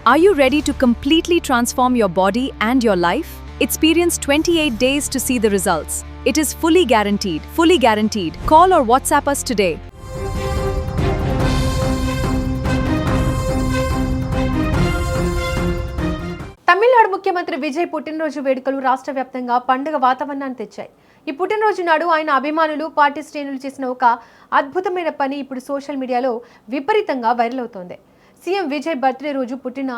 Are you ready to completely transform your body and your life? Experience 28 days to see the results. It is fully guaranteed. Fully guaranteed. Call or WhatsApp us today. Tamil Nadu ముఖ్యమంత్రి విజయ్ పుట్టినరోజు వేడుకలు రాష్ట్ర వ్యాప్తంగా పండుగ వాతావరణాన్ని తెచ్చాయి. ఈ పుట్టినరోజు నాడు ఆయన అభిమానులు పార్టీ శ్రేణులు చేసిన ఒక అద్భుతమైన పని ఇప్పుడు సోషల్ మీడియాలో విపరీతంగా వైరల్ అవుతోంది. సీఎం విజయ్ బర్త్డే రోజు పుట్టిన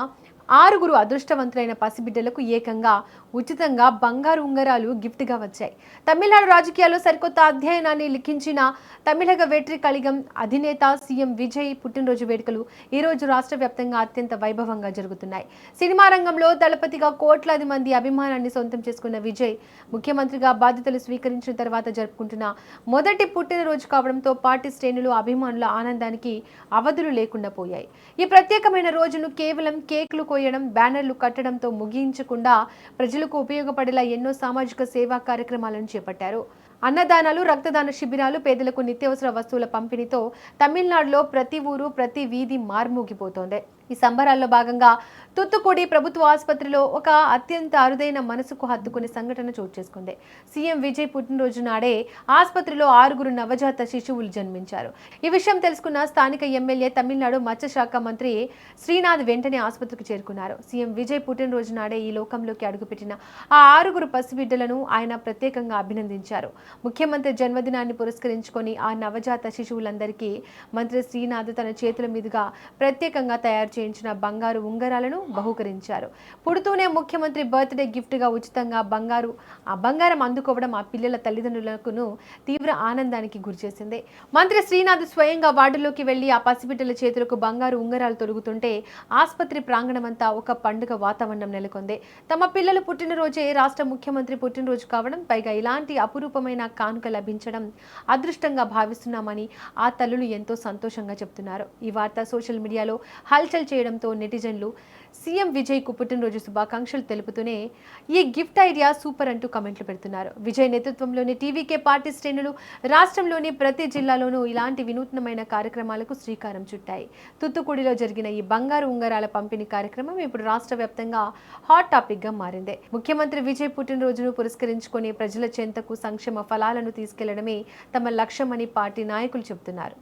6 అదృష్టవంతులైన పసిబిడ్డలకు ఏకంగా ఉచితంగా బంగారు ఉంగరాలు గిఫ్ట్గా వచ్చాయి. తమిళనాడు రాజకీయాల్లో సరికొత్త అధ్యయనాన్ని లిఖించిన తమిళగ వెట్రి కళిగం అధినేత సీఎం విజయ్ పుట్టినరోజు వేడుకలు ఈరోజు రాష్ట్ర వ్యాప్తంగా అత్యంత వైభవంగా జరుగుతున్నాయి. సినిమా రంగంలో దళపతిగా కోట్లాది మంది అభిమానాన్ని సొంతం చేసుకున్న విజయ్ ముఖ్యమంత్రిగా బాధ్యతలు స్వీకరించిన తర్వాత జరుపుకుంటున్న మొదటి పుట్టినరోజు కావడంతో పార్టీ శ్రేణులు అభిమానుల ఆనందానికి అవధులు లేకుండా పోయాయి. ఈ ప్రత్యేకమైన రోజును కేవలం కేక్లు కోయడం, బ్యానర్లు కట్టడంతో ముగించకుండా ప్రజలకు ఉపయోగపడేలా ఎన్నో సామాజిక సేవా కార్యక్రమాలను చేపట్టారు. అన్నదానాలు, రక్తదాన శిబిరాలు, పేదలకు నిత్యావసర వస్తువుల పంపిణీతో తమిళనాడులో ప్రతి ఊరు, ప్రతి వీధి మార్మోగిపోతోంది. ఈ సంబరాల్లో భాగంగా తుత్తుకుడి ప్రభుత్వ ఆసుపత్రిలో ఒక అత్యంత అరుదైన మనసుకు హత్తుకునే సంఘటన చోటు చేసుకుంది. సీఎం విజయ్ పుట్టినరోజు నాడే ఆసుపత్రిలో 6 నవజాత శిశువులు జన్మించారు. ఈ విషయం తెలుసుకున్న స్థానిక ఎమ్మెల్యే, తమిళనాడు మత్స్యశాఖ మంత్రి శ్రీనాథ్ వెంటనే ఆసుపత్రికి చేరుకున్నారు. సీఎం విజయ్ పుట్టినరోజు నాడే ఈ లోకంలోకి అడుగుపెట్టిన ఆ 6 పసిబిడ్డలను ఆయన ప్రత్యేకంగా అభినందించారు. ముఖ్యమంత్రి జన్మదినాన్ని పురస్కరించుకొని ఆ నవజాత శిశువులందరికీ మంత్రి శ్రీనాథ్ తన చేతుల మీదుగా ప్రత్యేకంగా తయారు చేయించిన బంగారు ఉంగరాలను బహుకరించారు. పుడుతూనే ముఖ్యమంత్రి బర్త్డే గిఫ్ట్గా ఉచితంగా బంగారం అందుకోవడం ఆ పిల్లల తల్లిదండ్రులకు తీవ్ర ఆనందానికి గురిచేసింది. మంత్రి శ్రీనాథ్ స్వయంగా వార్డులోకి వెళ్లి ఆ పసిబిడ్డల చేతులకు బంగారు ఉంగరాలు తొలుగుతుంటే ఆసుపత్రి ప్రాంగణమంతా ఒక పండుగ వాతావరణం నెలకొంది. తమ పిల్లలు పుట్టినరోజే రాష్ట్ర ముఖ్యమంత్రి పుట్టినరోజు కావడం, పైగా ఇలాంటి అపురూపమైన కానుక లభించడం అదృష్టంగా భావిస్తున్నామని ఆ తల్లులు ఎంతో సంతోషంగా చెప్తున్నారు. ఈ వార్త సోషల్ మీడియాలో హల్చల్ చేయడంతో నెటిజన్లు సీఎం విజయ్ కు పుట్టినరోజు శుభాకాంక్షలు తెలుపుతూనే ఈ గిఫ్ట్ ఐడియా సూపర్ అంటూ కమెంట్లు పెడుతున్నారు. విజయ్ నేతృత్వంలోని టీవీకే పార్టీ శ్రేణులు రాష్ట్రంలోని ప్రతి జిల్లాలోనూ ఇలాంటి వినూత్నమైన కార్యక్రమాలకు శ్రీకారం చుట్టాయి. తుత్తుకుడిలో జరిగిన ఈ బంగారు ఉంగరాల పంపిణీ కార్యక్రమం ఇప్పుడు రాష్ట్ర వ్యాప్తంగా హాట్ టాపిక్ గా మారింది. ముఖ్యమంత్రి విజయ్ పుట్టినరోజును పురస్కరించుకొని ప్రజల చెంతకు సంక్షేమ ఫలాలను తీసుకెళ్లడమే తమ లక్ష్యమని పార్టీ నాయకులు చెబుతున్నారు.